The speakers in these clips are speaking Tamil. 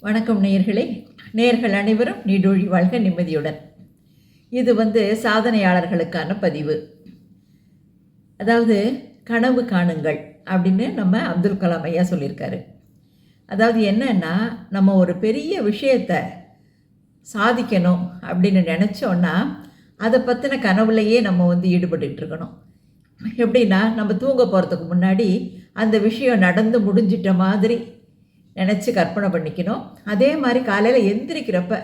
வணக்கம் நேயர்களே. நேயர்கள் அனைவரும் நீடூழி வாழ்க நிம்மதியுடன். இது சாதனையாளர்களுக்கான பதிவு. அதாவது கனவு காணுங்கள் அப்படின்னு நம்ம அப்துல் கலாம் ஐயா சொல்லியிருக்காரு. அதாவது என்னன்னா, நம்ம ஒரு பெரிய விஷயத்தை சாதிக்கணும் அப்படின்னு நினச்சோன்னா அதை பற்றின கனவுலையே நம்ம ஈடுபட்டுக்கிட்டு இருக்கணும். எப்படின்னா, நம்ம தூங்க போகிறதுக்கு முன்னாடி அந்த விஷயம் நடந்து முடிஞ்சிட்ட மாதிரி நினச்சி கற்பனை பண்ணிக்கணும். அதே மாதிரி காலையில் எந்திரிக்கிறப்ப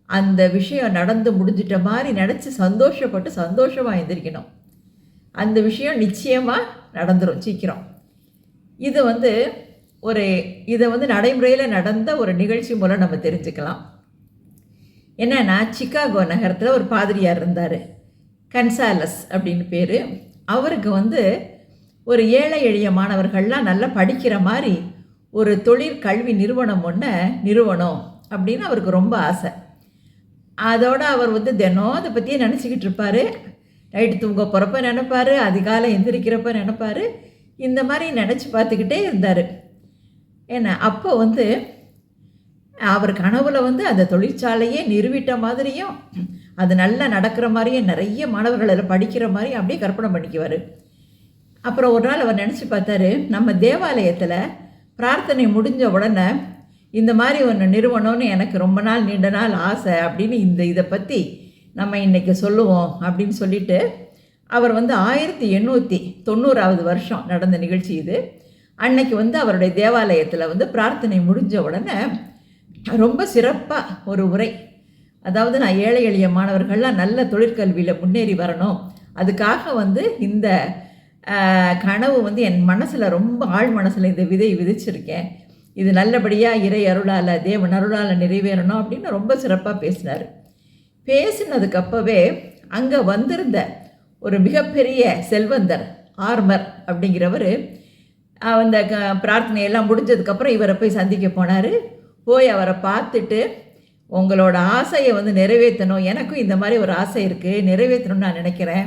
அந்த விஷயம் நடந்து முடிஞ்சிட்ட மாதிரி நினச்சி சந்தோஷப்பட்டு சந்தோஷமாக எந்திரிக்கணும். அந்த விஷயம் நிச்சயமாக நடந்துடும் சீக்கிரம். இதை நடைமுறையில் நடந்த ஒரு நிகழ்ச்சி மூலம் நம்ம தெரிஞ்சுக்கலாம். என்னென்னா, சிக்காகோ நகரத்தில் ஒரு பாதிரியார் இருந்தார், கன்சாலஸ் அப்படின்னு பேர். அவருக்கு ஒரு ஏழை எளிய மாணவர்கள்லாம் நல்லா படிக்கிற மாதிரி ஒரு தொழிற்கல்வி நிறுவனம் ஒன்று நிறுவனம் அப்படின்னு அவருக்கு ரொம்ப ஆசை. அதோடு அவர் தினம் அதை பற்றியே நினச்சிக்கிட்டு இருப்பார். நைட்டு தூங்க போகிறப்ப நினைப்பார், அதிகாலை எந்திரிக்கிறப்ப நினைப்பார். இந்த மாதிரி நினச்சி பார்த்துக்கிட்டே இருந்தார். ஏன்னா அப்போ அவர் கனவுல அந்த தொழிற்சாலையே நிறுவிட்ட மாதிரியும் அது நல்லா நடக்கிற மாதிரியும் நிறைய மாணவர்கள் அதில் படிக்கிற மாதிரியும் அப்படியே கற்பனை பண்ணிக்குவார். அப்புறம் ஒரு நாள் அவர் நினச்சி பார்த்தாரு, நம்ம தேவாலயத்தில் பிரார்த்தனை முடிஞ்ச உடனே இந்த மாதிரி ஒன்று நிறுவனம்னு எனக்கு ரொம்ப நாள் நீண்ட நாள் ஆசை அப்படின்னு இதை பற்றி நம்ம இன்றைக்கி சொல்லுவோம் அப்படின்னு சொல்லிட்டு அவர் 1890 வருஷம் நடந்த நிகழ்ச்சி இது. அன்னைக்கு அவருடைய தேவாலயத்தில் பிரார்த்தனை முடிஞ்ச உடனே ரொம்ப சிறப்பாக ஒரு உரை, அதாவது நான் ஏழை எளிய மாணவர்கள்லாம் நல்ல தொழிற்கல்வியில் முன்னேறி வரணும், அதுக்காக இந்த கனவு என் மனசில் ரொம்ப ஆழ் மனசில் இந்த விதை விதைச்சிருக்கேன், இது நல்லபடியாக இறை அருளால் தேவன் அருளால் நிறைவேறணும் அப்படின்னு ரொம்ப சிறப்பாக பேசினார். பேசினதுக்கப்பவே அங்கே வந்திருந்த ஒரு மிகப்பெரிய செல்வந்தர் ஆர்மர் அப்படிங்கிறவர் அந்த பிரார்த்தனையெல்லாம் முடிஞ்சதுக்கப்புறம் இவரை போய் சந்திக்க போனார். போய் அவரை பார்த்துட்டு, உங்களோட ஆசையை நிறைவேற்றணும், எனக்கும் இந்த மாதிரி ஒரு ஆசை இருக்குது, நிறைவேற்றணும்னு நான் நினைக்கிறேன்,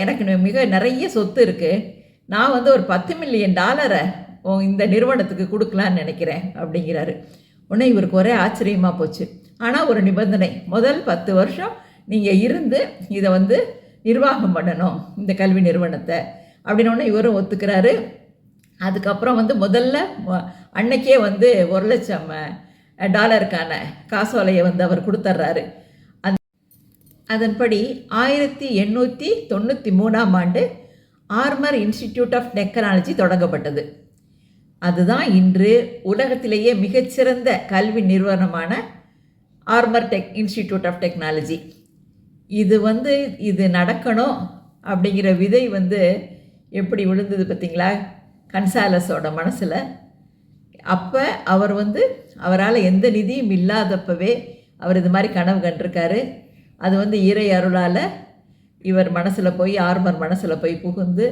எனக்கு மிக நிறைய சொத்து இருக்குது, நான் ஒரு $10 மில்லியன் இந்த நிறுவனத்துக்கு கொடுக்கலான்னு நினைக்கிறேன் அப்படிங்கிறாரு. உடனே இவருக்கு ஒரே ஆச்சரியமாக போச்சு. ஆனால் ஒரு நிபந்தனை, முதல் 10 வருஷம் நீங்கள் இருந்து இதை நிர்வாகம் பண்ணணும் இந்த கல்வி நிறுவனத்தை அப்படின்னு இவரும் ஒத்துக்கிறாரு. அதுக்கப்புறம் முதல்ல அன்னைக்கே $1,00,000 காசோலையை அவர் கொடுத்துட்றாரு. அதன்படி 1893 ஆர்மர் இன்ஸ்டிடியூட் ஆஃப் டெக்னாலஜி தொடங்கப்பட்டது. அதுதான் இன்று உலகத்திலேயே மிகச்சிறந்த கல்வி நிறுவனமான ஆர்மர் இன்ஸ்டிடியூட் ஆஃப் டெக்னாலஜி. இது நடக்கணும் அப்படிங்கிற விதை எப்படி விழுந்தது பார்த்தீங்களா கன்சாலஸோட மனசில். அப்போ அவர் அவரால் எந்த நிதியும் இல்லாதப்பவே அவர் இது மாதிரி கனவு கண்டிருக்காரு. அது இறை அருளால் இவர் மனசில் போய் ஆர்மர் மனசில் போய் புகுந்து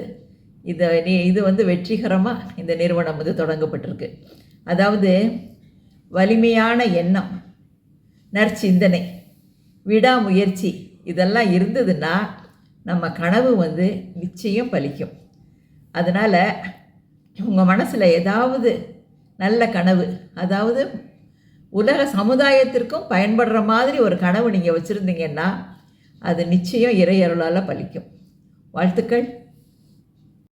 இது வெற்றிகரமாக இந்த நிறுவனம் தொடங்கப்பட்டிருக்கு. அதாவது வலிமையான எண்ணம், நற்சிந்தனை, விடாமுயற்சி இதெல்லாம் இருந்ததுன்னா நம்ம கனவு நிச்சயம் பலிக்கும். அதனால் உங்கள் மனசில் ஏதாவது நல்ல கனவு, அதாவது உலக சமுதாயத்திற்கும் பயன்படுற மாதிரி ஒரு கனவு நீங்கள் வச்சுருந்தீங்கன்னா அது நிச்சயம் இறை அருளால் பலிக்கும். வாழ்த்துக்கள்.